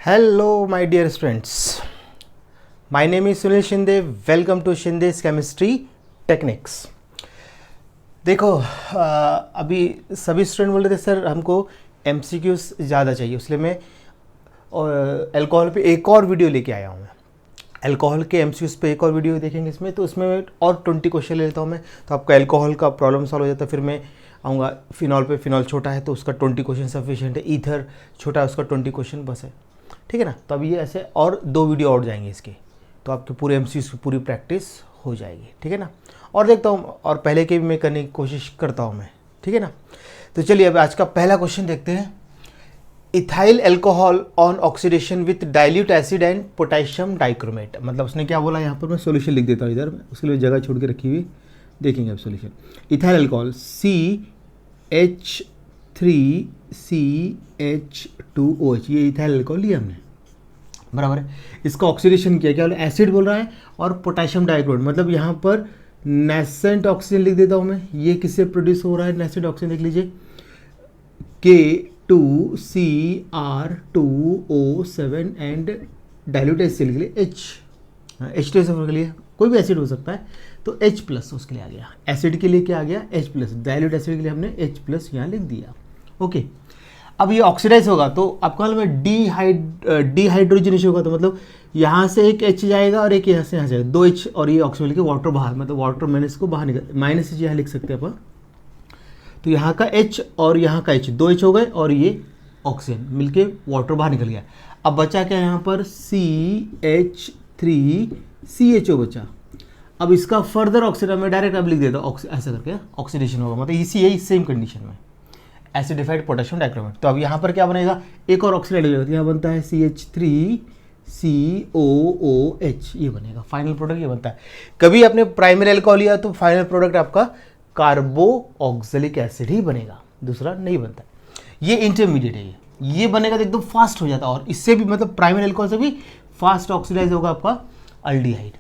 Hello, my dear students. My name is Sunil Shinde. Welcome to Shinde's Chemistry Techniques. देखो अभी सभी student बोल रहे थे सर हमको MCQs ज़्यादा चाहिए, इसलिए मैं अल्कोहल पे एक और वीडियो लेके आया हूँ। मैं अल्कोहल के MCQs पे एक और वीडियो देखेंगे इसमें, तो उसमें और 20 क्वेश्चन ले लेता हूँ मैं, तो आपका अल्कोहल का प्रॉब्लम सॉल्व हो जाता है। फिर मैं आऊँगा फिनॉल पे, फिनॉल छोटा है तो उसका 20 क्वेश्चन सफिशिएंट है, ईथर छोटा है उसका 20 क्वेश्चन बस है, ठीक है ना। तो अभी ये ऐसे और 2 वीडियो और जाएंगे इसके, तो आपके पूरे MCQs की पूरी प्रैक्टिस हो जाएगी, ठीक है ना। और देखता हूँ और पहले के भी मैं करने की कोशिश करता हूँ मैं, ठीक है ना। तो चलिए अब आज का पहला क्वेश्चन देखते हैं। Ethyl alcohol on oxidation with dilute acid and potassium dichromate, मतलब उसने क्या बोला, यहाँ पर मैं सॉल्यूशन लिख देता हूँ इधर, उसके लिए जगह छोड़ के रखी हुई, देखेंगे अब सॉल्यूशन। इथाइल अल्कोहल CH3CH2OH, ये इथाइल अल्कोहल लिया हमने, बराबर है। इसका ऑक्सीडेशन किया, क्या बोला, एसिड बोल रहा है, और पोटेशियम डाइक्रोमेट, मतलब यहाँ पर नेसेंट ऑक्सीजन लिख देता हूँ मैं। ये किससे प्रोड्यूस हो रहा है नेसेंट ऑक्सीजन, देख लीजिए, K2CR2O7 एंड डाइल्यूट एसिड लिख लिए H2SO के लिए, कोई भी एसिड हो सकता है, तो H प्लस उसके लिए आ गया। एसिड के लिए क्या आ गया, H प्लस। डाइल्यूट एसिड के लिए हमने H प्लस यहाँ लिख दिया, ओके। अब ये ऑक्सीडाइज होगा तो आपका मालूम है डिहाइड्रोजनेशन होगा, तो मतलब यहाँ से एक H जाएगा और एक यहाँ से यहाँ जाएगा, 2 H, और ये ऑक्सीजन के वाटर बाहर, मतलब वाटर माइनस को बाहर निकल, माइनस H यहाँ लिख सकते हैं अपन। तो यहाँ का H और यहाँ का H, 2 H हो गए, और ये ऑक्सीजन मिलके वाटर बाहर निकल गया। अब बचा क्या यहाँ पर, CH3CHO बचा। अब इसका फर्दर ऑक्सीजन मैं डायरेक्ट अब लिख देता हूँ, ऐसा करके ऑक्सीडेशन होगा, मतलब इसी यही सेम कंडीशन में एसिडिफाइड पोटेशियम डाइक्रोमेट। तो अब यहाँ पर क्या बनेगा, एक और ऑक्सीडाइड हो जाएगा, यहाँ बनता है CH3COOH, ये बनेगा फाइनल प्रोडक्ट, ये बनता है। कभी आपने प्राइमरी अल्कोहल लिया तो फाइनल प्रोडक्ट आपका कार्बो ऑक्जेलिक एसिड ही बनेगा, दूसरा नहीं बनता। ये इंटरमीडिएट है, ये बनेगा तो एकदम फास्ट हो जाता है, और इससे भी मतलब प्राइमरी अल्कोहल से भी फास्ट ऑक्सीडाइज होगा आपका अल्डिहाइड,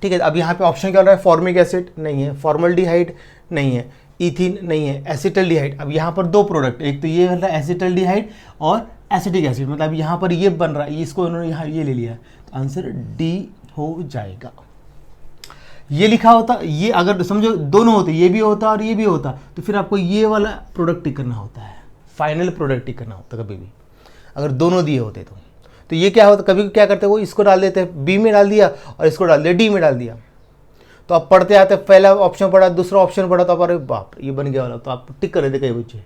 ठीक है। अब यहाँ पे ऑप्शन क्या हो रहा है, फॉर्मिक एसिड नहीं है, फॉर्मल्डिहाइड नहीं है, इथिन नहीं है, एसिटल्डिहाइड। अब यहाँ पर 2 प्रोडक्ट, एक तो ये बन रहा है एसिटल्डिहाइड और एसिटिक एसिड, मतलब यहाँ पर ये बन रहा है, इसको उन्होंने यहाँ ये ले लिया, तो आंसर डी हो जाएगा। ये लिखा होता, ये अगर समझो दोनों होते, ये भी होता और ये भी होता, तो फिर आपको ये वाला प्रोडक्ट टिक करना होता है, फाइनल प्रोडक्ट टिक करना होता कभी भी, अगर दोनों दिए होते तो ये क्या होता, कभी क्या करते हैं वो इसको डाल देते हैं बी में डाल दिया और इसको डाल दिया डी में डाल दिया। तो आप पढ़ते आते पहला ऑप्शन पढ़ा, दूसरा ऑप्शन पढ़ा, तो आप अरे बाप ये बन गया वाला, तो आप टिक कर देते कई बच्चे,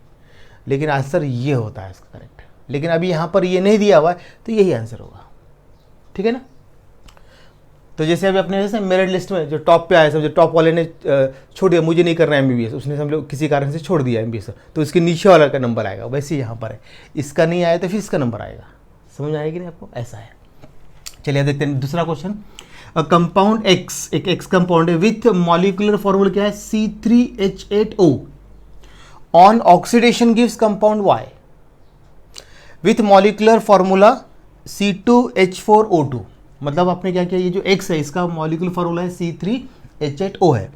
लेकिन आंसर ये होता है इसका करेक्ट। लेकिन अभी यहाँ पर ये नहीं दिया हुआ है तो यही आंसर होगा, ठीक है ना। तो जैसे अभी अपने जैसे मेरिट लिस्ट में जो टॉप पे आया, समझो टॉप वाले ने छोड़ दिया, मुझे नहीं करना MBBS, उसने समझो किसी कारण से छोड़ दिया MBBS, तो इसके नीचे वाला का नंबर आएगा। वैसे यहाँ पर है, इसका नहीं आया तो फिर इसका नंबर आएगा, समझ आएगी नहीं आपको, ऐसा है। चलिए देखते हैं दूसरा क्वेश्चन। कंपाउंड X, एक X कंपाउंड है विथ मॉलिक्यूलर फॉर्मूला क्या है, C3H8O, on oxidation gives compound Y with molecular formula C2H4O2। मतलब आपने क्या किया, ये जो X है इसका मॉलिक्यूलर फॉर्मूला है C3H8O है,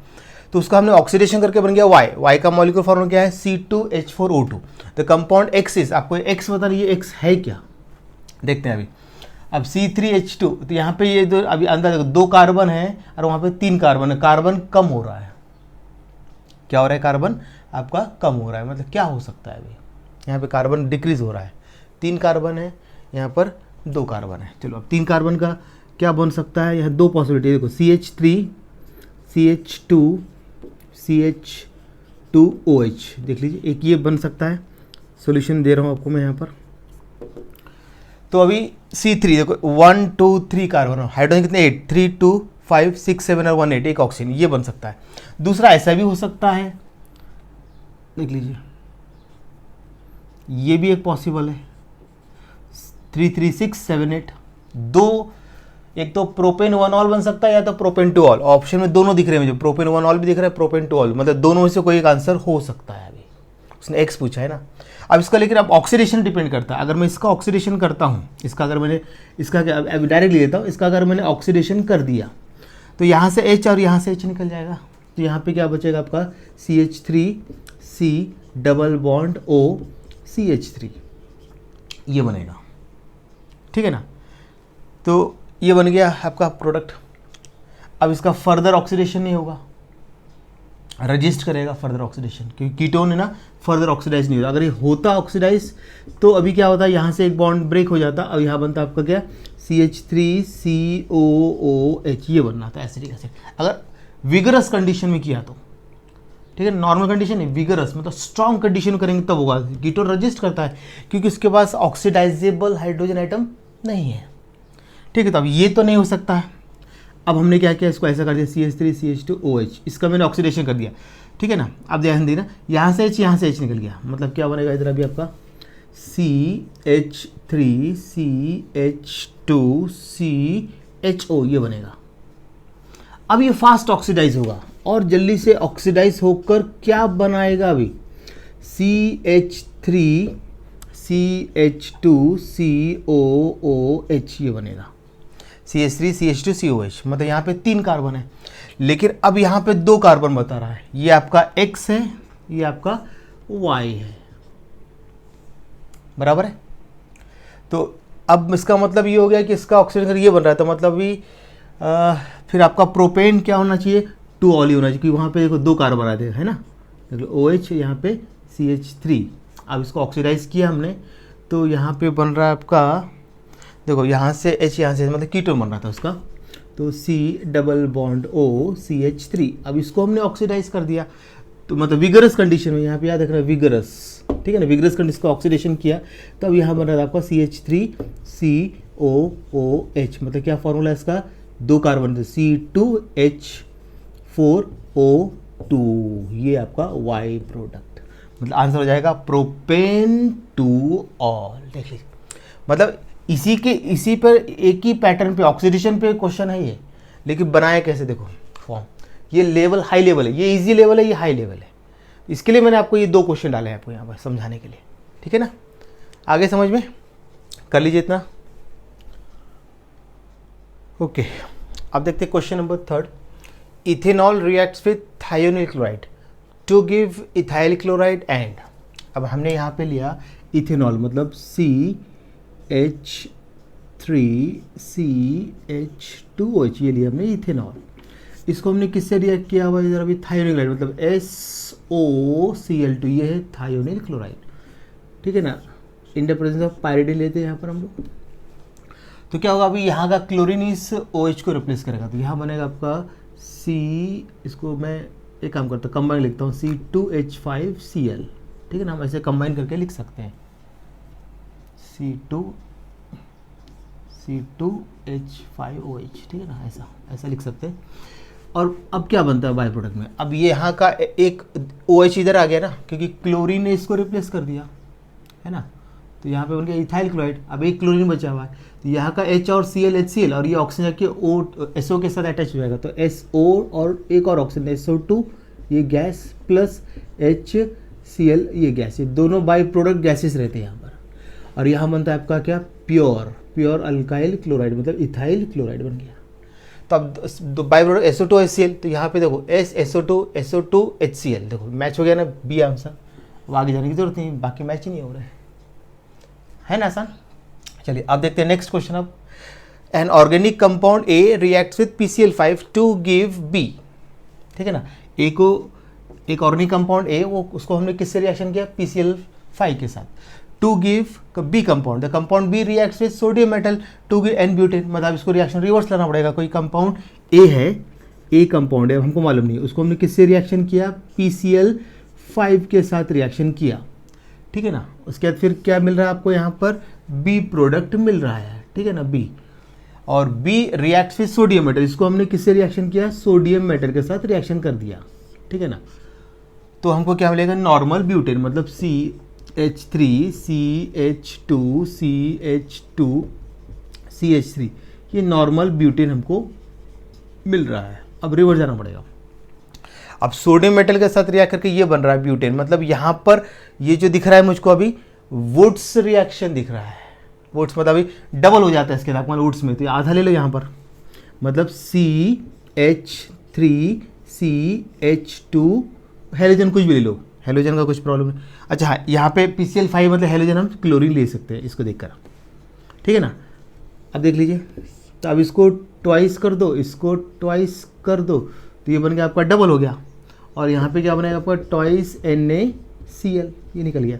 तो उसका हमने ऑक्सीडेशन करके बन गया Y का मॉलिक्यूलर फॉर्मूला क्या है, C2H4O2। The compound X is, आपको X बता रही है, X है क्या, देखते हैं अभी। अब C3H2, तो यहाँ पे ये दो, अभी अंदर देखो 2 कार्बन है और वहाँ पे 3 कार्बन है, कार्बन कम हो रहा है, क्या हो रहा है, कार्बन आपका कम हो रहा है, मतलब क्या हो सकता है, अभी यहाँ पे कार्बन डिक्रीज हो रहा है, 3 कार्बन है, यहाँ पर 2 कार्बन है। चलो अब 3 कार्बन का क्या बन सकता है, यहाँ 2 पॉसिबिलिटी देखो, CH3 CH2 CH2OH, देख लीजिए, एक ये बन सकता है, सॉल्यूशन दे रहा हूँ आपको मैं यहाँ पर। तो अभी C3 देखो 1 2 3 कार्बन, हाइड्रोजन कितने 8, 3 2 5 6 7 और 1 8, एक ऑक्सीजन, ये बन सकता है। दूसरा ऐसा भी हो सकता है, देख लीजिए, ये भी एक पॉसिबल है, 3 3 6 7 8, 2, एक तो प्रोपेन 1 ऑल बन सकता है या तो प्रोपेन 2 ऑल, ऑप्शन में दोनों दिख रहे हैं मुझे, प्रोपेन 1 ऑल भी दिख रहा है, प्रोपेन 2 ऑल, मतलब दोनों में से कोई एक आंसर हो सकता है। अभी उसने X पूछा है ना, अब इसका लेकिन अब ऑक्सीडेशन डिपेंड करता है। अगर मैं इसका ऑक्सीडेशन करता हूँ, इसका अगर मैंने इसका अभी डायरेक्ट ले लेता हूँ, इसका अगर मैंने ऑक्सीडेशन कर दिया तो यहाँ से H और यहाँ से H निकल जाएगा, तो यहाँ पे क्या बचेगा आपका CH3C double bond O CH3, ये बनेगा, ठीक है ना। तो ये बन गया आपका प्रोडक्ट। अब इसका फर्दर ऑक्सीडेशन नहीं होगा, रजिस्ट करेगा फर्दर ऑक्सीडेशन, क्योंकि कीटोन है ना, फर्दर ऑक्सीडाइज नहीं होता। अगर ये होता ऑक्सीडाइज तो अभी क्या होता है, यहाँ से एक बॉन्ड ब्रेक हो जाता, अब यहाँ बनता आपका क्या, CH3COOH, ये बनना था एसिडिक एसिड। अगर विगरस कंडीशन में किया तो ठीक है, नॉर्मल कंडीशन है, विगरस मतलब स्ट्रॉन्ग कंडीशन में करेंगे तब होगा। कीटोन रजिस्ट करता है क्योंकि उसके पास ऑक्सीडाइजेबल हाइड्रोजन आइटम नहीं है, ठीक है। तो अब ये तो नहीं हो सकता है। अब हमने क्या किया, इसको ऐसा कर दिया CH3CH2OH, इसका मैंने ऑक्सीडेशन कर दिया, ठीक है ना। अब ध्यान देना, यहाँ से H निकल गया, मतलब क्या बनेगा इधर अभी आपका CH3CH2CHO ये बनेगा। अब ये फास्ट ऑक्सीडाइज होगा और जल्दी से ऑक्सीडाइज होकर क्या बनाएगा अभी, CH3CH2COOH ये बनेगा, CH3CH2COH, मतलब यहाँ पे 3 कार्बन है, लेकिन अब यहाँ पे 2 कार्बन बता रहा है। ये आपका X है, ये आपका Y है, बराबर है। तो अब इसका मतलब ये हो गया कि इसका ऑक्सीडेशन ये बन रहा है, तो मतलब भी फिर आपका प्रोपेन क्या होना चाहिए, 2 ऑली होना चाहिए, क्योंकि वहाँ पे देखो 2 कार्बन आते हैं, है ना, देखो OH यहाँ पे CH3। अब इसको ऑक्सीडाइज किया हमने, तो यहाँ पे बन रहा है आपका, देखो यहाँ से H, यहाँ से मतलब कीटोन बन रहा था उसका, तो C+O CH3। अब इसको हमने ऑक्सीडाइज कर दिया, तो मतलब विगरस कंडीशन में, यहाँ पे याद रखना विगरस, ठीक है ना, विगरस कंडीशन को ऑक्सीडेशन किया, तो अब यहाँ बन रहा था आपका CH3COOH, मतलब क्या फॉर्मूला है इसका, 2 कार्बन थे, C2H4O2, ये आपका Y प्रोडक्ट, मतलब आंसर हो जाएगा प्रोपेन टू ऑल। देख लीजिए, मतलब इसी पर एक ही पैटर्न पे ऑक्सीडेशन पे क्वेश्चन है ये, लेकिन बनाया कैसे, देखो फॉर्म, ये लेवल हाई लेवल है, ये इजी लेवल है, ये हाई लेवल है। इसके लिए मैंने आपको ये 2 क्वेश्चन डाले हैं आपको यहाँ पर समझाने के लिए, ठीक है ना। आगे समझ में कर लीजिए इतना, ओके। अब देखते हैं question number 3। Ethanol reacts with thionyl chloride to give ethyl chloride and, अब हमने यहाँ पे लिया इथेनॉल, मतलब CH3CH2OH ये लिया हमने इथेनॉल, इसको हमने किससे रिएक्ट किया हुआ इधर अभी, थायोनिल क्लोराइड, मतलब SOCl2, ये है थायोनिल क्लोराइड, ठीक है ना। इन द प्रेजेंस ऑफ पायरिडिन लेते हैं यहाँ पर हम लोग, तो क्या होगा अभी यहाँ का क्लोरीन इस OH को रिप्लेस करेगा, तो यहाँ बनेगा आपका C, इसको मैं एक काम करता हूँ कंबाइन लिखता हूँ, C2H5Cl, ठीक है ना, हम ऐसे कंबाइन करके लिख सकते हैं, C2H5OH, ठीक है ना, ऐसा लिख सकते हैं। और अब क्या बनता है बाय प्रोडक्ट में, अब ये यहाँ का एक OH इधर आ गया ना, क्योंकि क्लोरीन ने इसको रिप्लेस कर दिया, है ना, तो यहाँ पे बन गया इथाइल क्लोराइड। अब एक क्लोरीन बचा हुआ है, तो यहाँ का H और Cl HCl, और ये ऑक्सीजन के SO के साथ अटैच हो जाएगा, तो SO और एक और ऑक्सीजन SO2 ये गैस प्लस HCl ये गैस, ये दोनों बाई प्रोडक्ट गैसेस रहते हैं यहाँ पर। और यहाँ बनता है आपका क्या, प्योर अल्काइल क्लोराइड, मतलब इथाइल क्लोराइड बन गया। तो अब बाई प्रोडक्ट SO2 HCl, तो यहाँ पे देखो SO2 HCl, देखो मैच हो गया ना, बी आंसर। अब आगे जाने की जरूरत नहीं, बाकी मैच ही नहीं हो रहे है ना, आसान। चलिए अब देखते हैं नेक्स्ट क्वेश्चन। अब an organic compound A reacts with PCl5 to give B, ठीक है ना। A को एक ऑर्गेनिक कंपाउंड A, वो उसको हमने किससे रिएक्शन किया, PCl5 के साथ, to give B compound, the compound B reacts with sodium metal to give N butane, मतलब इसको रिएक्शन रिवर्स लाना पड़ेगा। कोई कंपाउंड A है, A कंपाउंड है, हमको मालूम नहीं है, उसको हमने किससे रिएक्शन किया, PCl5 के साथ रिएक्शन किया, ठीक है ना। उसके बाद फिर क्या मिल रहा है आपको यहाँ पर, B प्रोडक्ट मिल रहा है, ठीक है ना, B, और B reacts with sodium metal, इसको हमने किससे रिएक्शन किया, सोडियम मेटल के साथ रिएक्शन कर दिया, ठीक है ना। तो हमको क्या मिलेगा, नॉर्मल ब्यूटेन, मतलब CH3CH2CH2CH3, ये नॉर्मल ब्यूटेन हमको मिल रहा है। अब रिवर्स जाना पड़ेगा, अब सोडियम मेटल के साथ रिएक्ट करके ये बन रहा है ब्यूटेन, मतलब यहाँ पर ये जो दिख रहा है मुझको अभी वुड्स रिएक्शन दिख रहा है, वुड्स मतलब अभी डबल हो जाता है इसके साथ, मतलब वुड्स में, तो आधा ले लो यहाँ पर, मतलब CH3CH2, हेलोजन कुछ भी ले लो, हेलोजन का कुछ प्रॉब्लम नहीं। अच्छा हाँ, यहाँ पे PCl5 मतलब हेलोजन हम क्लोरीन ले सकते हैं इसको देखकर, ठीक है ना। अब देख लीजिए, तो अब इसको ट्वाइस कर दो, इसको ट्वाइस कर दो, तो ये बन गया आपका डबल हो गया। और यहाँ पे क्या बनेगा आपका ट्वाइस NaCl, ये निकल गया।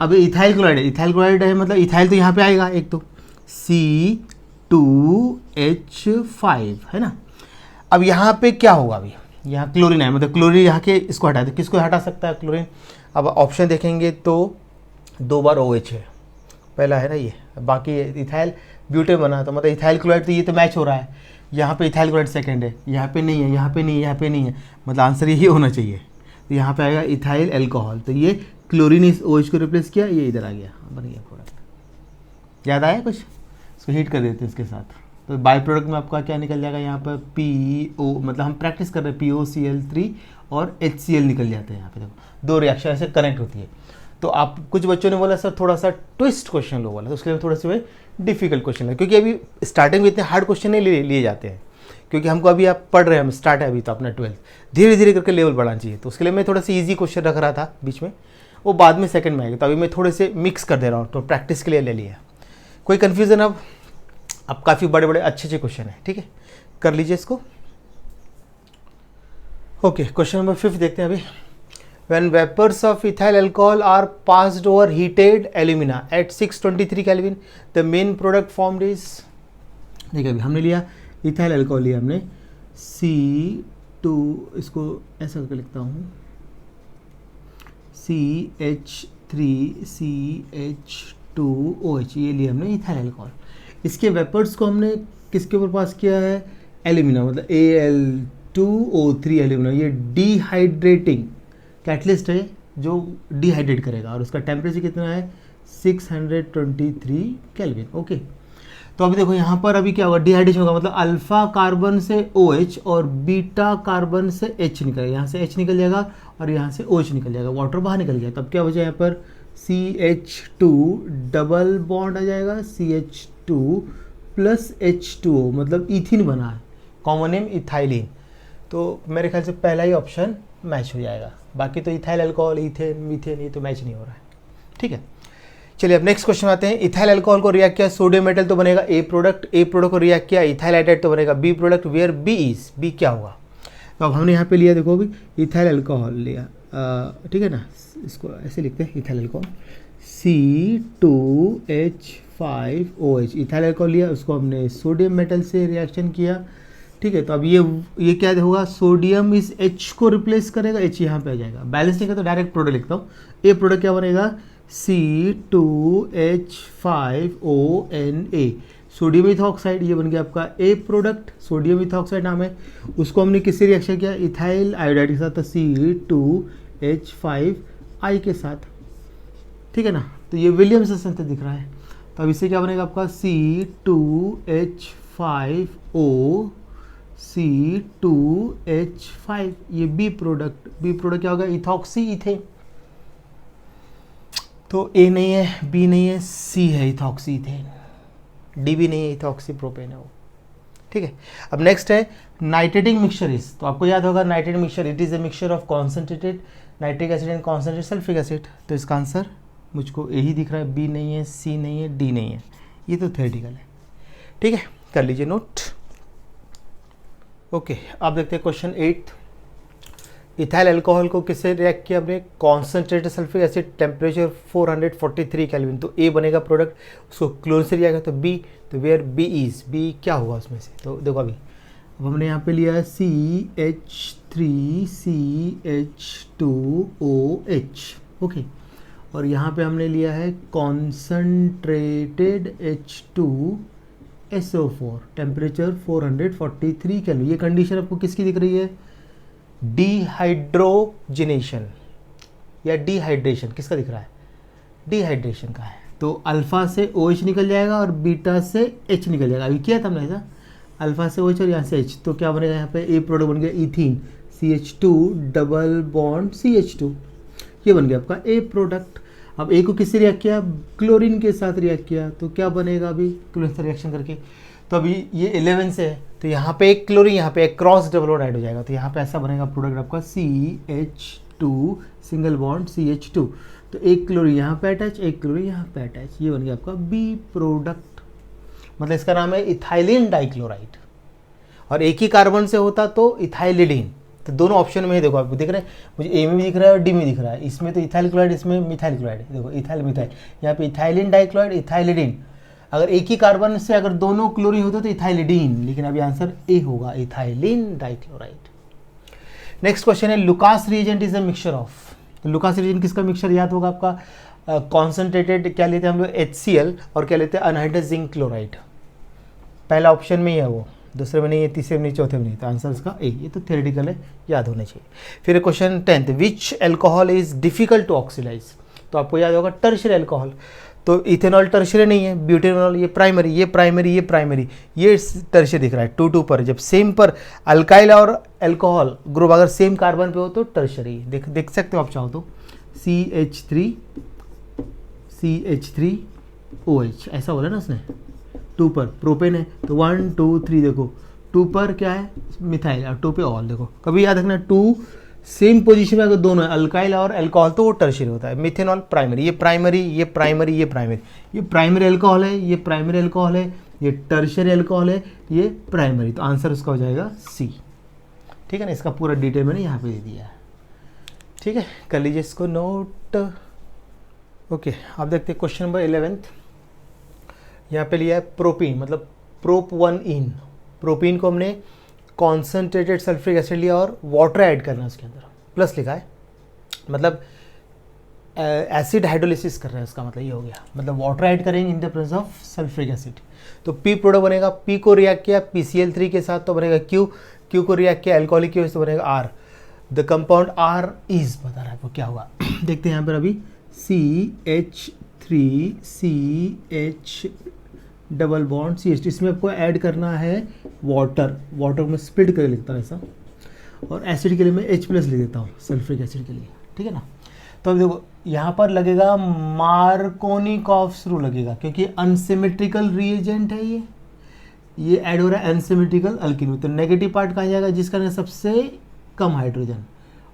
अब इथाइल क्लोराइड है, इथाइल क्लोराइड है मतलब इथाइल तो यहाँ पे आएगा एक, तो C2H5 है ना। अब यहाँ पे क्या होगा, अभी यहाँ क्लोरीन है, मतलब क्लोरीन यहाँ के इसको हटा दे, किसको हटा सकता है क्लोरीन। अब ऑप्शन देखेंगे तो 2 बार OH है, पहला है ना ये, बाकी इथाइल ब्यूटेन बना, तो मतलब इथाइल क्लोराइड, तो ये तो मैच हो रहा है। यहाँ पे इथाइल क्लोराइड सेकंड है, यहाँ पे नहीं है, यहाँ पे नहीं है, यहाँ पे नहीं है, मतलब आंसर यही होना चाहिए। तो यहाँ पे आएगा इथाइल एल्कोहल, तो ये क्लोरीन इस OH को रिप्लेस किया, ये इधर आ गया, बन गया प्रोडक्ट। याद आया कुछ, इसको हीट कर देते हैं इसके साथ, तो बाई प्रोडक्ट में आपका क्या निकल जाएगा, यहाँ पर PO, मतलब हम प्रैक्टिस कर रहे हैं, POCl3 और HCl निकल जाते हैं। यहाँ पे देखो 2 रिएक्शन ऐसे कनेक्ट होती है। तो आप कुछ बच्चों ने बोला सर थोड़ा सा ट्विस्ट क्वेश्चन लो बोला, तो उसके लिए थोड़ा सा डिफिकल्ट क्वेश्चन है, क्योंकि अभी स्टार्टिंग में इतने हार्ड क्वेश्चन नहीं लिए जाते हैं, क्योंकि हमको अभी आप पढ़ रहे हैं, हम स्टार्ट है अभी तो अपना 12th, धीरे धीरे करके लेवल बढ़ाना चाहिए। तो उसके लिए मैं थोड़ा सा ईजी क्वेश्चन रख रहा था बीच में, वो बाद में सेकंड में आएगा, तो अभी मैं थोड़े से मिक्स कर दे रहा हूँ, तो प्रैक्टिस के लिए ले लिया। कोई कन्फ्यूज़न अब काफ़ी बड़े बड़े अच्छे क्वेश्चन है, ठीक है, कर लीजिए इसको। ओके, क्वेश्चन नंबर 5 देखते हैं अभी। When vapors of ethyl alcohol are passed over heated alumina at 623 Kelvin, the main product formed is, देखिए अभी हमने लिया इथाइल अल्कोहल, लिया हमने C2, इसको ऐसा करके लिखता हूँ CH3CH2OH, ये लिया हमने इथाइल अल्कोहल। इसके वेपर्स को हमने किसके ऊपर पास किया है, एल्यूमिना, मतलब Al2O3 एल्यूमिना, ये डिहाइड्रेटिंग कैटलिस्ट है जो डिहाइड्रेट करेगा, और उसका टेम्परेचर कितना है 623 केल्विन। ओके, तो अभी देखो यहाँ पर अभी क्या होगा, डिहाइड्रेशन होगा, मतलब अल्फा कार्बन से OH और बीटा कार्बन से H निकलेगा, यहाँ से H निकल जाएगा और यहाँ से OH निकल जाएगा, वाटर बाहर निकल गया। तब क्या हो जाए यहाँ पर CH2 डबल बॉन्ड आ जाएगा, CH2 प्लस H2O, मतलब इथिन बना है, कॉमन नेम इथाइलिन। तो मेरे ख्याल से पहला ही ऑप्शन मैच हो जाएगा, बाकी तो इथाइल अल्कोहल, इथेन, मीथेन, ये तो मैच नहीं हो रहा है, ठीक है। चलिए अब नेक्स्ट क्वेश्चन आते हैं। इथाइल अल्कोहल को रिएक्ट किया सोडियम मेटल तो बनेगा A प्रोडक्ट, A प्रोडक्ट को रिएक्ट किया इथाइल हाइड्राइड तो बनेगा B product, where B is, B क्या होगा। तो अब हमने यहाँ पे लिया, देखो अभी इथाइल अल्कोहल लिया, ठीक है ना, इसको ऐसे लिखते हैं ethyl alcohol C2H5OH, ethyl alcohol लिया, उसको हमने सोडियम मेटल से रिएक्शन किया, ठीक है। तो अब ये क्या होगा, सोडियम इस H को रिप्लेस करेगा, H यहाँ पे आ जाएगा, बैलेंस नहीं करता, डायरेक्ट प्रोडक्ट लिखता हूँ। ए प्रोडक्ट क्या बनेगा C2H5ONA, सोडियम इथॉक्साइड, ये बन गया आपका A प्रोडक्ट, सोडियम इथॉक्साइड नाम है, उसको हमने किससे रिएक्शन किया, इथाइल आयोडाइड के साथ, तो C2H5I के साथ, ठीक है ना। तो ये विलियम्स संतत दिख रहा है, तो अब इससे क्या बनेगा आपका C2H5O C2H5, ये B प्रोडक्ट क्या होगा, इथॉक्सी इथेन। तो A नहीं है, B नहीं है, C है इथॉक्सी इथेन, D भी नहीं है, इथॉक्सी प्रोपेन है वो, ठीक है। अब नेक्स्ट है नाइट्रेटिंग मिक्सचर इज, तो आपको याद होगा nitrating mixture, it is a mixture of concentrated nitric acid and concentrated sulphuric acid. तो इसका आंसर मुझको A ही दिख रहा है, B नहीं है, C नहीं है, D नहीं है, ये तो थ्योरेटिकल है, ठीक है, कर लीजिए नोट। ओके, आप देखते हैं क्वेश्चन 8। इथाइल अल्कोहल को किससे रिएक्ट किया हमने, concentrated sulphuric acid, temperature 443 kelvin, तो A बनेगा प्रोडक्ट, उसको क्लोरीन से रिएक्ट तो B, तो वेयर B इज, B क्या होगा उसमें से। तो देखो अभी अब हमने यहाँ पे लिया है CH3CH2OH, ओके, और यहाँ पे हमने लिया है कॉन्सेंट्रेटेड H2SO4, टेम्परेचर 443 केल्विन। ये कंडीशन आपको किसकी दिख रही है, डिहाइड्रोजिनेशन या डिहाइड्रेशन, किसका दिख रहा है, डिहाइड्रेशन का है। तो अल्फा से OH निकल जाएगा और बीटा से H निकल जाएगा, अभी किया था हमने ऐसा, अल्फा से OH और यहाँ से H, तो क्या बनेगा यहाँ पे A प्रोडक्ट बन गया ethene, CH2 double bond CH2, ये बन गया आपका A प्रोडक्ट। अब A को किससे रिएक्ट किया, क्लोरीन के साथ रिएक्ट किया, तो क्या बनेगा अभी क्लोरीन से रिएक्शन करके, तो अभी ये 11 से है, तो यहाँ पे एक क्लोरीन, यहाँ पे एक क्रॉस डबल बॉन्ड ऐड हो जाएगा, तो यहाँ पे ऐसा बनेगा प्रोडक्ट आपका CH2 सिंगल बॉन्ड CH2, तो एक क्लोरीन यहाँ पे अटैच, एक क्लोरीन यहाँ पे अटैच, ये बन गया आपका B प्रोडक्ट। मतलब इसका नाम है इथाइलिन डाइक्लोराइड। और एक ही कार्बन से होता तो इथाइलिडीन। तो दोनों ऑप्शन में ही देखो, आपको दिख रहे हैं, मुझे ए में भी दिख रहा है और डी में दिख रहा है। इसमें तो इथाइल क्लोराइड, इसमें मिथाइल क्लोराइड। देखो इथाइल मिथाइल, यहाँ पे इथाइलिन डाइक्लोराइड, इथाइलिडीन। अगर एक ही कार्बन से अगर दोनों क्लोरीन होते तो इथाइलिडीन, लेकिन अभी आंसर ए होगा, इथाइलिन डाइक्लोराइड। नेक्स्ट क्वेश्चन है Lucas reagent is a mixture of. Lucas reagent किसका मिक्सचर याद होगा आपका? कॉन्सेंट्रेटेड क्या लेते हैं हम लोग, HCl, और क्या लेते हैं, अनहाइड्रस जिंक क्लोराइड। पहला ऑप्शन में ही है वो, दूसरे में नहीं है, तीसरे में नहीं, चौथे में नहीं। तो आंसर इसका ए। ये तो थ्योरेटिकल है, याद होने चाहिए। फिर question 10th, which alcohol is difficult to oxidise. तो आपको याद होगा टर्शियरी एल्कोहल। तो इथेनॉल टर्शियरी नहीं है, ब्यूटेनॉल ये प्राइमरी, ये प्राइमरी, ये प्राइमरी, ये टर्शियरी दिख रहा है 2 2 पर। जब सेम पर अल्काइल और अल्कोहल ग्रुप अगर सेम कार्बन पे हो तो टर्शियरी। देख सकते हो आप चाहो तो, CH3OH ऐसा बोला ना उसने, 2 पर प्रोपेन है तो 1 2 3, देखो 2 पर क्या है मिथाइल और 2 पे ऑल। देखो कभी याद रखना 2 सेम पोजीशन में अगर दोनों है अल्काइल और अल्कोहल तो वो टर्शियरी होता है। मिथेनॉल प्राइमरी, ये प्राइमरी, ये प्राइमरी, ये प्राइमरी, ये प्राइमरी अल्कोहल है, ये प्राइमरी अल्कोहल है, ये टर्शियरी अल्कोहल है, ये प्राइमरी। तो आंसर उसका हो जाएगा सी। ठीक है ना, इसका पूरा डिटेल मैंने यहाँ पे दे दिया है। ठीक है, कर लीजिए इसको नोट। ओके, आप देखते हैं क्वेश्चन नंबर 11th। यहाँ पे लिया है प्रोपीन, मतलब प्रोप 1 इन। प्रोपीन को हमने कॉन्सेंट्रेटेड सल्फ्रिक एसिड लिया और वाटर ऐड करना है उसके अंदर, प्लस लिखा है, मतलब एसिड हाइड्रोलिसिस कर रहे हैं, उसका मतलब ये हो गया, मतलब वाटर ऐड करेंगे in the presence of sulphuric acid. तो पी प्रोडक्ट बनेगा, पी को रिएक्ट किया PCl3 के साथ तो बनेगा क्यू, क्यू को रिएक्ट किया अल्कोहलिक की वजह से तो बनेगा R. The compound R is बता रहा है आपको क्या होगा। देखते हैं यहाँ पर अभी CH3CH डबल बॉन्ड CH2, इसमें आपको ऐड करना है वाटर। वाटर में स्प्लिट करके लिखता हूँ ऐसा, और एसिड के लिए मैं H+ लिख देता हूँ, सल्फ्रिक एसिड के लिए। ठीक है ना, तो अब देखो यहाँ पर लगेगा मार्कोनिकॉफ्स रूल लगेगा, क्योंकि अनसिमेट्रिकल रिएजेंट है ये ऐड हो रहा है अनसिमेट्रिकल अल्कीन में। तो नेगेटिव पार्ट कहाँ जाएगा, जिसका सबसे कम हाइड्रोजन,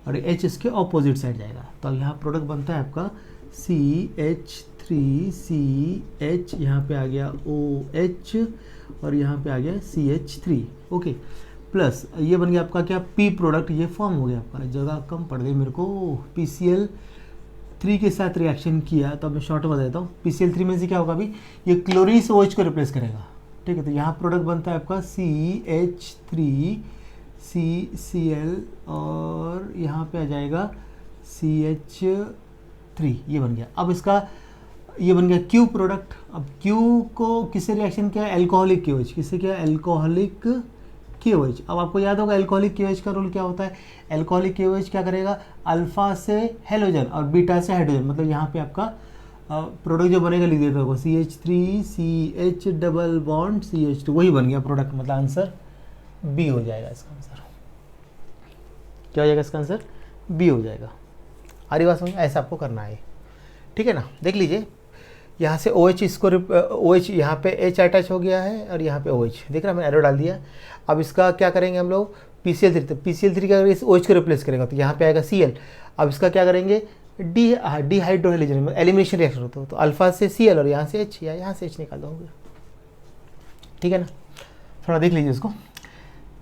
और H इसके ऑपोजिट साइड जाएगा। तो अब यहाँ प्रोडक्ट बनता है आपका CH3CH, यहाँ पे आ गया OH, और यहाँ पे आ गया CH3। ओके, प्लस ये बन गया आपका क्या, P प्रोडक्ट, ये फॉर्म हो गया आपका, जगह कम पड़ गई मेरे को। PCl3 के साथ रिएक्शन किया, तो अब मैं शॉर्ट में देता हूँ। PCl3 में से क्या होगा अभी, ये क्लोरीन से OH को रिप्लेस करेगा। ठीक है, तो यहाँ प्रोडक्ट बनता है आपका CH3CCl, और यहाँ पे आ जाएगा CH3, ये बन गया। अब इसका ये बन गया Q प्रोडक्ट। अब Q को किससे रिएक्शन किया, अल्कोहलिक KOH, किससे किया, अल्कोहलिक KOH। अब आपको याद होगा अल्कोहलिक KOH का रोल क्या होता है, अल्कोहलिक KOH क्या करेगा, अल्फा से हेलोजन और बीटा से हाइड्रोजन, मतलब यहाँ पे आपका प्रोडक्ट जो बनेगा लिख देता होगा CH3CH डबल बॉन्ड CH2, वही बन गया प्रोडक्ट। मतलब आंसर बी हो जाएगा इसका आंसर। क्या हो जाएगा इसका आंसर, बी हो जाएगा। आ रही बात समझ, ऐसा आपको करना है। ठीक है ना, देख लीजिए यहाँ से OH, इसको OH यहाँ पे H अटैच हो गया है, और यहाँ पे OH देख रहा है, मैंने एरो डाल दिया। अब इसका क्या करेंगे हम लोग, PCl3, तो PCl3 का इस OH को रिप्लेस करेगा तो यहाँ पे आएगा Cl। अब इसका क्या करेंगे, डिहाइड्रोहेलोजन, एलिमिनेशन रिएक्शन होता है, तो अल्फा से Cl और यहाँ से H, या यहाँ से H निकाल दोगे। ठीक है ना, थोड़ा देख लीजिए इसको।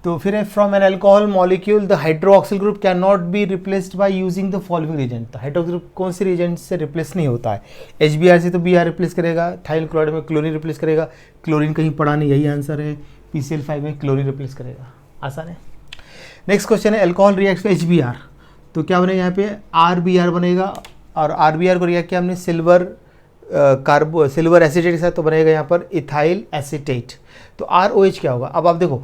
तो फिर है from an alcohol molecule the hydroxyl group can not be replaced by using the following reagent. तो हाइड्रोक्सिल ग्रुप कौन से रिएजेंट से रिप्लेस नहीं होता है, HBr से तो Br रिप्लेस करेगा, थाइल क्लोराइड में क्लोरीन रिप्लेस करेगा, क्लोरीन कहीं पड़ा नहीं, यही आंसर है। PCl5 में क्लोरीन रिप्लेस करेगा, आसान है। नेक्स्ट क्वेश्चन है अल्कोहल रिएक्ट्स विद HBr, तो क्या बनेगा यहाँ पे RBr बनेगा, और RBr को रिएक्ट किया हमने सिल्वर एसिटेट के साथ, तो बनेगा यहाँ पर इथाइल एसिटेट। तो ROH क्या होगा, अब आप देखो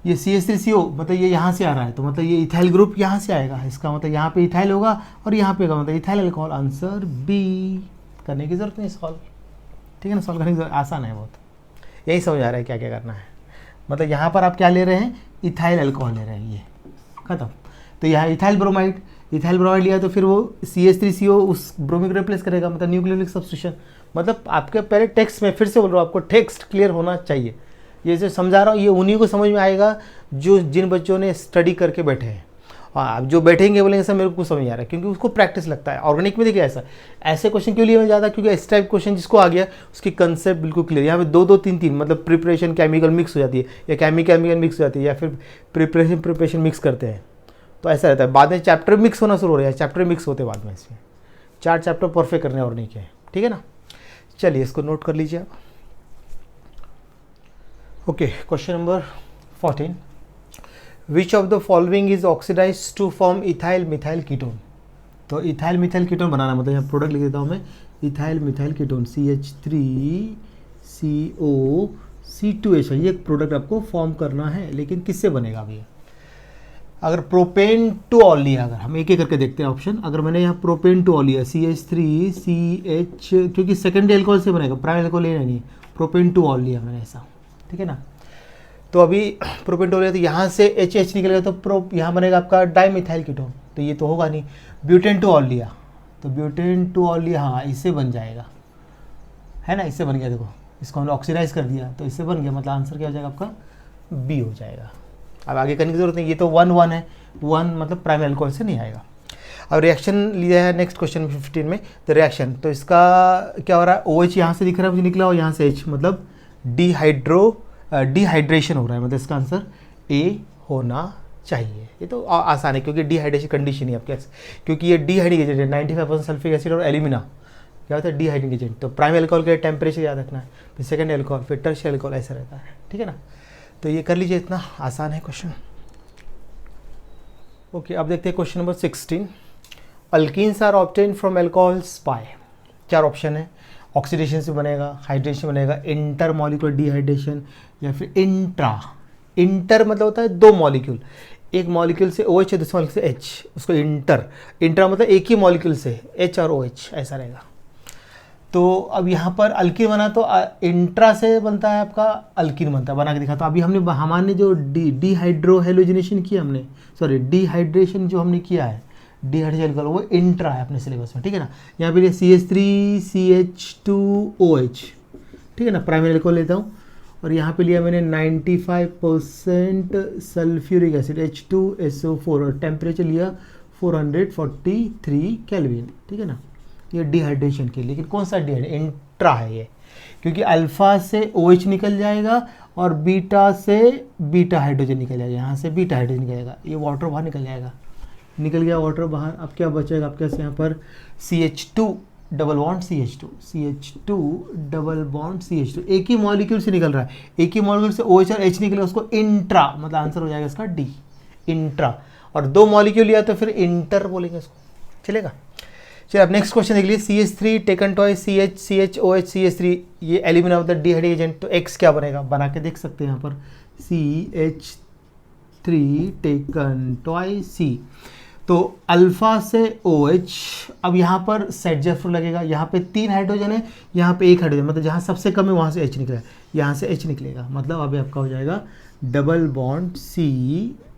ये CH3CO, मतलब ये यहाँ से आ रहा है, तो मतलब ये इथाइल ग्रुप यहाँ से आएगा, इसका मतलब यहाँ पे इथाइल होगा और यहाँ पे होगा, मतलब इथाइल अल्कोहल। आंसर बी, करने की जरूरत नहीं सॉल्व। ठीक है ना, सॉल्व करने की आसान है बहुत, यही समझ आ रहा है क्या क्या करना है। मतलब यहाँ पर आप क्या ले रहे हैं, इथाइल अल्कोहल ले रहे हैं, ये खत्म। तो यहाँ इथाइल ब्रोमाइड लिया, तो फिर वो CH3CO उस ब्रोमिक रिप्लेस करेगा, मतलब न्यूक्लियोफिलिक सब्स्टिट्यूशन। मतलब आपके पहले टेक्स्ट में, फिर से बोल रहा हूँ, आपको टेक्स्ट क्लियर होना चाहिए। ये जो समझा रहा हूँ ये उन्हीं को समझ में आएगा जो जिन बच्चों ने स्टडी करके बैठे हैं, हाँ, अब जो बैठेंगे बोलेंगे सर मेरे को कुछ समझ आ रहा है, क्योंकि उसको प्रैक्टिस लगता है। ऑर्गेनिक में देखिए ऐसा, ऐसे क्वेश्चन क्यों लिए मैं ज़्यादा, क्योंकि इस टाइप क्वेश्चन जिसको आ गया उसकी कंसेप्ट बिल्कुल क्लियर। यहाँ पे 2-2-3-3 मतलब प्रिपरेशन केमिकल मिक्स हो जाती है, या केमिकल मिक्स हो जाती है, या फिर प्रिपरेशन मिक्स करते हैं, तो ऐसा रहता है। बाद में चैप्टर मिक्स होना शुरू हो रहा है, चैप्टर मिक्स होते बाद में इसमें 4 चैप्टर परफेक्ट करने और नहीं क्या, ठीक है ना। चलिए इसको नोट कर लीजिए आप। Okay, question number 14, which of the following is oxidise to form ethyl methyl ketone. तो इथाइल मिथाइल कीटोन बनाना, मतलब यहाँ प्रोडक्ट लिख देता हूँ मैं, ethyl methyl ketone CH3CO C2H, ये एक प्रोडक्ट आपको फॉर्म करना है, लेकिन किससे बनेगा अभी। अगर प्रोपेन टू ऑल लिया, अगर हम एक एक करके देखते हैं ऑप्शन, अगर मैंने यहाँ प्रोपेन टू ऑल लिया CH3CH, क्योंकि सेकेंडरी एल्कोहल से बनेगा, प्राइमरी एल्कोहल लेना नहीं है, प्रोपेन टू ऑल लिया मैंने ऐसा, ठीक है ना। तो अभी प्रोपेन टू ऑल लिया तो यहाँ से HH निकलेगा, तो यहाँ बनेगा आपका डाइमिथाइल कीटोन, तो ये तो होगा नहीं। ब्यूटेन टू ऑल लिया, तो ब्यूटेन टू ऑल लिया, हाँ इससे बन जाएगा, है ना, इससे बन गया। देखो इसको हमने ऑक्सीडाइज कर दिया तो इससे बन गया, मतलब आंसर क्या हो जाएगा आपका, बी हो जाएगा। अब आगे करने की जरूरत नहीं, ये तो 1-1 है, 1 मतलब प्राइमरी अल्कोहल से नहीं आएगा। अब रिएक्शन लिया है नेक्स्ट क्वेश्चन 15 में, द रिएक्शन, तो इसका क्या हो रहा है, OH यहाँ से दिख रहा है मुझे निकला, और यहाँ से H, मतलब डिहाइड्रेशन हो रहा है, मतलब इसका आंसर ए होना चाहिए। ये तो आसान है, क्योंकि डिहाइड्रेशन कंडीशन ही आपके, क्योंकि ये डिहाइड्रेट एजेंट है, 95% सल्फ्रिक एसिड और एल्यूमिना क्या होता है, डिहाइड्रेट एजेंट। तो प्राइमरी अल्कोहल के टेम्परेचर याद रखना है, फिर सेकेंड अल्कोहल, फिर टर्शियरी अल्कोहल, ऐसा रहता है, ठीक है ना। तो ये कर लीजिए, इतना आसान है क्वेश्चन। ओके, अब देखते हैं question number 16, alkenes are obtain from alcohols by, 4 option है, ऑक्सीडेशन से बनेगा, हाइड्रेशन बनेगा, इंटर मॉलिक्यूलर डिहाइड्रेशन, या फिर इंट्रा। इंटर मतलब होता है 2 मॉलिक्यूल, एक मॉलिक्यूल से OH है, दूसरे मॉलिक्यूल से H, उसको इंट्रा मतलब एक ही मॉलिक्यूल से H और OH ऐसा रहेगा। तो अब यहाँ पर अल्कीन बना तो इंट्रा से बनता है आपका, अल्कीन बनता है, बना के दिखा। तो अभी हमने जो डिहाइड्रोहेलोजिनेशन किया हमने, सॉरी डिहाइड्रेशन जो हमने किया है, डिहाइड्रेशन वो इंट्रा है अपने सिलेबस में, ठीक है ना। यहाँ पे CH3CH2OH, ठीक है ना, प्राइमरी अल्कोहल लेता हूँ, और यहाँ पे लिया मैंने 95% सल्फ्यूरिक एसिड H2SO4, और टेम्परेचर लिया 443 केल्विन, ठीक है ना। ये डिहाइड्रेशन के, लेकिन कौन सा डिहाइड्रेशन, इंट्रा है ये, क्योंकि अल्फा से OH निकल जाएगा और बीटा से बीटा हाइड्रोजन निकल जाएगा, यहाँ से बीटा हाइड्रोजन निकलेगा, ये वाटर बाहर निकल जाएगा, निकल गया वाटर बाहर। अब क्या बचेगा आपके यहाँ पर CH2 double bond CH2 double bond CH2, एक ही मॉलिक्यूल से निकल रहा है, एक ही मॉलिक्यूल से OH और H निकलेगा, उसको इंट्रा, मतलब आंसर हो जाएगा इसका डी, इंट्रा। और 2 मॉलिक्यूल लिया तो फिर इंटर बोलेंगे इसको, चलेगा। चलिए अब नेक्स्ट क्वेश्चन देख लीजिए, CH3 taken toys CHOH CH3, ये eliminate of the dehydrate agent, तो X क्या बनेगा, बना के देख सकते हैं यहाँ पर, CH3 टेकन टॉइस C, तो अल्फा से OH, अब यहाँ पर सेट लगेगा, यहाँ पे 3 हाइड्रोजन है, यहाँ पे 1 हाइड्रोजन, मतलब जहाँ सबसे कम है वहाँ से H निकलेगा, यहाँ से H निकलेगा, मतलब अभी आपका हो जाएगा double bond C,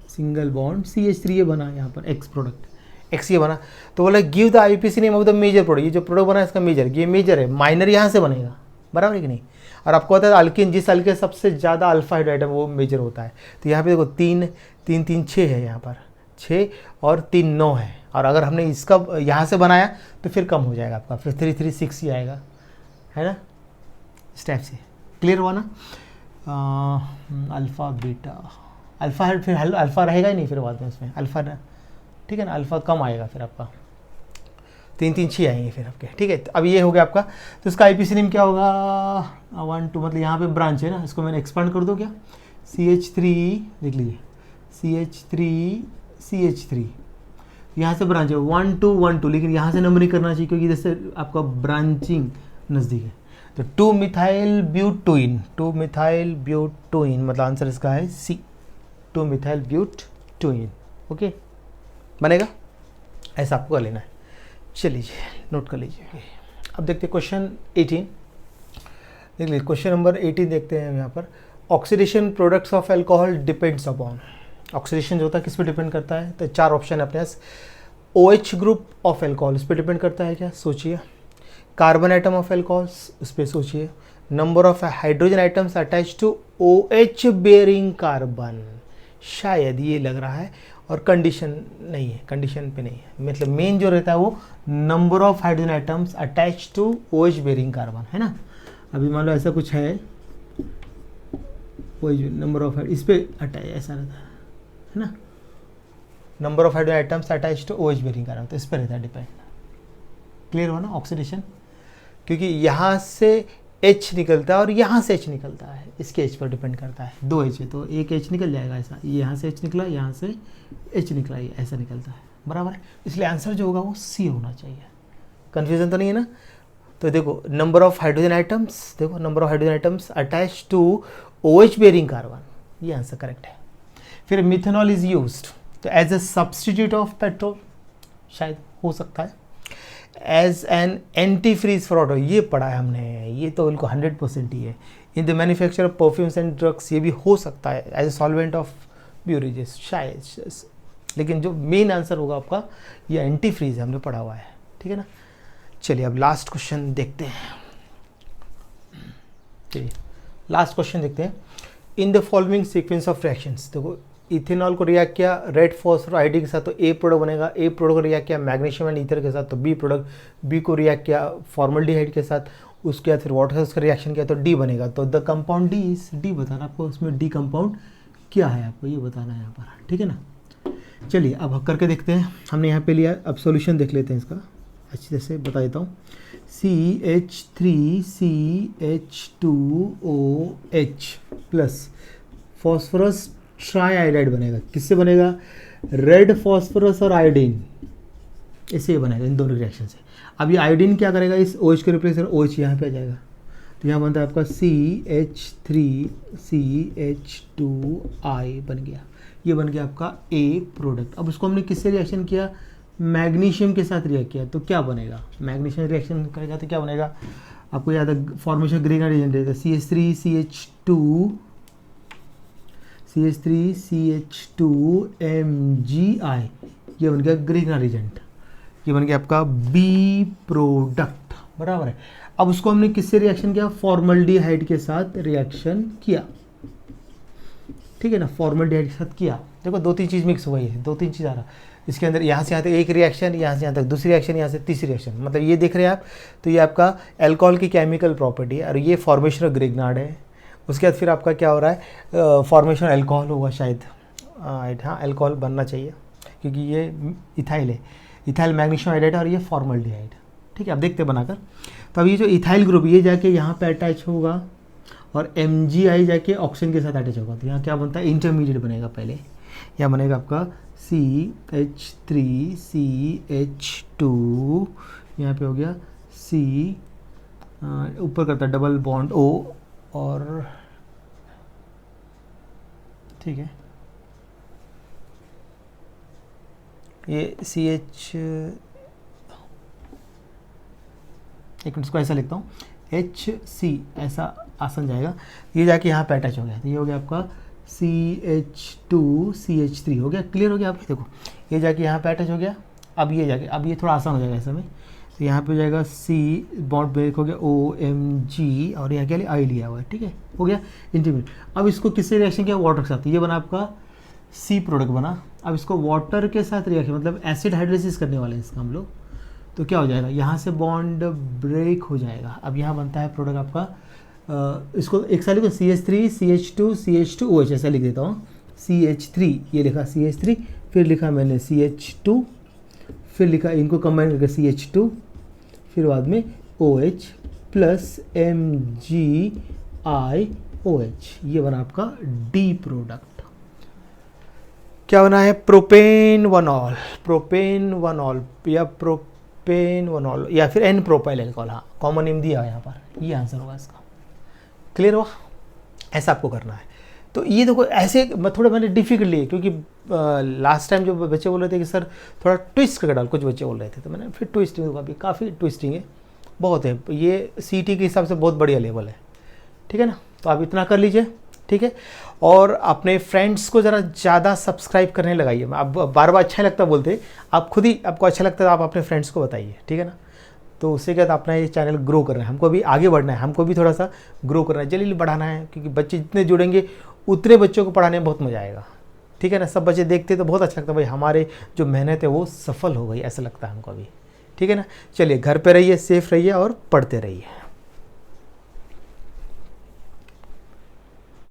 single bond CH3, ये बना यहाँ पर X प्रोडक्ट, X ये बना। तो बोला give the IUPAC name of the major product, ये जो प्रोडक्ट बना है इसका मेजर, ये मेजर है, माइनर यहाँ से बनेगा, बराबर है कि नहीं। और आपको पता है अल्किन, जिस अल्किन सबसे ज़्यादा अल्फा हाइड्राइड है वो मेजर होता है। तो यहाँ पे देखो 3 6 है, यहाँ पर 6 और 3 9 है, और अगर हमने इसका यहाँ से बनाया तो फिर कम हो जाएगा आपका, फिर 3 3 6 ही आएगा, है ना, इस टाइप से। क्लियर हुआ ना। अल्फ़ा बीटा, अल्फ़ा फिर अल्फ़ा रहेगा ही नहीं फिर बाद में उसमें अल्फ़ा, ठीक है ना, अल्फ़ा कम आएगा फिर आपका, 3 3 6 आएंगे फिर आपके, ठीक है। तो अब ये हो गया आपका, तो इसका IUPAC नेम क्या होगा, 1 2, मतलब यहाँ पे ब्रांच है ना, इसको मैंने एक्सपांड कर दूँ क्या, CH3 लिख लीजिए, CH3 यहाँ से ब्रांच है 1 2 1 2, लेकिन यहाँ से नंबर नहीं करना चाहिए क्योंकि इधर से आपका ब्रांचिंग नज़दीक है। तो 2 मिथाइल ब्यूटोइन, मतलब आंसर इसका है C, 2 मिथाइल ब्यूटोइन, ओके बनेगा, ऐसा आपको कर लेना है। चलिए नोट कर लीजिए। अब देखते हैं क्वेश्चन 18, देख लीजिए क्वेश्चन नंबर 18 देखते हैं यहाँ पर, oxidation products of alcohol depends upon, oxidation जो होता है किस पे डिपेंड करता है, तो 4 ऑप्शन है अपने पास। OH ग्रुप ऑफ अल्कोहल इस पे डिपेंड करता है क्या, सोचिए। कार्बन आइटम ऑफ अल्कोहल्स उस पर सोचिए। Number of hydrogen items attach to OH bearing carbon, शायद ये लग रहा है, और कंडीशन नहीं है, कंडीशन पे नहीं है, मतलब मेन जो रहता है वो number of hydrogen items attach to OH bearing carbon, है ना। अभी मान लो ऐसा कुछ है, OH नंबर ऑफ इस पे अटैच ऐसा रहता है ना, number of hydrogen items attach to OH bearing carbon, तो इस पर रहता है डिपेंड। क्लियर हुआ ना ऑक्सीडेशन, क्योंकि यहाँ से H निकलता है और यहाँ से H निकलता है, इसके H पर डिपेंड करता है। 2 H है तो एक H निकल जाएगा ऐसा, ये यहाँ से H निकला, यहाँ से H निकला, ये ऐसा निकलता है, बराबर है। इसलिए आंसर जो होगा वो C होना चाहिए। कन्फ्यूजन तो नहीं है ना। तो देखो नंबर ऑफ हाइड्रोजन आइटम्स, देखो number of hydrogen items attach to OH bearing carbon, ये आंसर करेक्ट है। फिर मिथेनॉल इज यूज्ड तो as a substitute of petrol, शायद हो सकता है। As an anti freeze product, ये पढ़ा है हमने, ये तो बिल्कुल 100% ही है। In the manufacture of perfumes and drugs, ये भी हो सकता है as a solvent of beverages शायद, लेकिन जो मेन आंसर होगा आपका ये एंटी फ्रीज है, हमने पढ़ा हुआ है, ठीक है ना। चलिए अब लास्ट क्वेश्चन देखते हैं। चलिए लास्ट क्वेश्चन देखते हैं। In the following sequence of reactions, देखो इथेनॉल को रिएक्ट किया रेड फॉस्फोर आयोडीन के साथ तो ए प्रोडक्ट बनेगा, ए प्रोडक्ट को रिएक्ट किया मैग्नीशियम एंड ईथर के साथ तो बी प्रोडक्ट, बी को रिएक्ट किया फॉर्मल्डिहाइड के साथ, उसके बाद फिर वाटर का रिएक्शन किया तो डी बनेगा। तो the compound D is, D बताना आपको, उसमें डी कंपाउंड क्या है आपको ये बताना है यहाँ पर, ठीक है ना। चलिए अब करके देखते हैं, हमने यहाँ पे लिया, अब सॉल्यूशन देख लेते हैं इसका, अच्छी तरह से बता देता हूँ। CH3CH2OH प्लस फॉस्फोरस ट्राइआयोडाइड बनेगा, किससे बनेगा, रेड फॉस्फोरस और आयोडीन, इससे बनेगा इन दोनों रिएक्शन से। अब ये आयोडीन क्या करेगा, इस OH के रिप्लेस OH यहाँ पे आ जाएगा, तो यहाँ बनता है आपका CH3CH2I बन गया, ये बन गया आपका A प्रोडक्ट। अब उसको हमने किससे रिएक्शन किया, मैग्नीशियम के साथ रिएक्ट किया, तो क्या बनेगा, मैग्नीशियम रिएक्शन करेगा तो क्या बनेगा, आपको याद है फॉर्मेशन ग्रीन रिएजेंट है, CH3CH2MgI, ये बन गया ग्रीन रिएजेंट, ये बन गया आपका B प्रोडक्ट, बराबर है। अब उसको हमने किससे रिएक्शन किया, फॉर्मल्डिहाइड के साथ रिएक्शन किया, ठीक है ना, फॉर्मल्डिहाइड के साथ किया। देखो 2-3 चीज़ मिक्स हुई है, 2-3 चीज़ आ रहा इसके अंदर, यहाँ से यहाँ तक एक रिएक्शन, यहाँ से यहाँ तक दूसरी रिएक्शन, यहाँ से तीसरी रिएक्शन, मतलब ये देख रहे हैं आप, तो ये आपका अल्कोहल की केमिकल प्रॉपर्टी है और ये फॉर्मेशन ऑफ ग्रिग्नार्ड है। उसके बाद फिर आपका क्या हो रहा है, फॉर्मेशन अल्कोहल होगा शायद, हाँ अल्कोहल बनना चाहिए क्योंकि ये इथाइल है, इथाइल मैग्नीशियम हाइड्राइड और ये फॉर्मल्डिहाइड, ठीक है। अब देखते हैं बनाकर, तो अब ये जो इथाइल ग्रुप ये जाके यहाँ पे अटैच होगा और MgI जाके ऑक्सीजन के साथ अटैच होगा, तो यहाँ क्या बनता है, इंटरमीडिएट बनेगा। पहले यहाँ बनेगा आपका CH3CH2, यहाँ पे हो गया C, ऊपर करता है डबल बॉन्ड O और ठीक है, ये CH, एक मिनट इसको ऐसा लिखता हूँ, HC ऐसा आसान जाएगा, ये जाके यहाँ पे अटैच हो गया, तो ये हो गया आपका CH2CH3 हो गया, क्लियर हो गया। आप देखो ये जाके यहाँ पे अटैच हो गया, अब ये जाके, अब ये थोड़ा आसान हो जाएगा ऐसे में, तो यहाँ पे हो जाएगा C बॉन्ड ब्रेक हो गया OMG और यहाँ क्या लिया I लिया हुआ है, ठीक है, हो गया इंटरमीडिएट। अब इसको किससे रिएक्शन किया, वाटर के साथ, ये बना आपका C प्रोडक्ट बना। अब इसको वाटर के साथ रिएक्शन मतलब एसिड हाइड्रोलिसिस करने वाले हैं इसका हम लोग, तो क्या हो जाएगा, यहाँ से बॉन्ड ब्रेक हो जाएगा। अब यहाँ बनता है प्रोडक्ट आपका, इसको एक साल लिखो CH3CH2CH2OH ऐसा लिख देता हूँ, CH3 ये लिखा CH3, फिर लिखा मैंने CH2, फिर लिखा इनको कंबाइन करके CH2, फिर बाद में OH प्लस MgIOH, ये बना आपका D प्रोडक्ट। क्या बना है, प्रोपेन वनॉल, प्रोपेन वनॉल या प्रोपेन वनॉल या फिर N प्रोपाइल अल्कोहल, हाँ कॉमन नेम दिया है यहाँ पर, ये आंसर होगा इसका। क्लियर हुआ, ऐसा आपको करना है। तो ये देखो ऐसे थोड़ा मैंने डिफिकल्ट लिए क्योंकि लास्ट टाइम जो बच्चे बोल रहे थे कि सर थोड़ा ट्विस्ट करके डाल, कुछ बच्चे बोल रहे थे, तो मैंने फिर ट्विस्टिंग होगा, अभी काफ़ी ट्विस्टिंग है, बहुत है, ये CT के हिसाब से बहुत बढ़िया लेवल है, ठीक है ना। तो आप इतना कर लीजिए, ठीक है, और अपने फ्रेंड्स को ज़रा ज़्यादा सब्सक्राइब करने लगाइए। अब बार बार अच्छा लगता बोलते, आप खुद ही आपको अच्छा लगता है, आप अपने फ्रेंड्स को बताइए, ठीक है ना। तो उससे क्या अपना ये चैनल ग्रो करना है, हमको भी आगे बढ़ना है, हमको भी थोड़ा सा ग्रो करना है, जल्दी बढ़ाना है, क्योंकि बच्चे जितने जुड़ेंगे उतने बच्चों को पढ़ाने में बहुत मज़ा आएगा, ठीक है ना। सब बच्चे देखते तो बहुत अच्छा लगता है, भाई हमारे जो मेहनत है वो सफल हो गई, ऐसा लगता है हमको अभी। ठीक है ना। चलिए घर पे रहिए, सेफ रहिए और पढ़ते रहिए।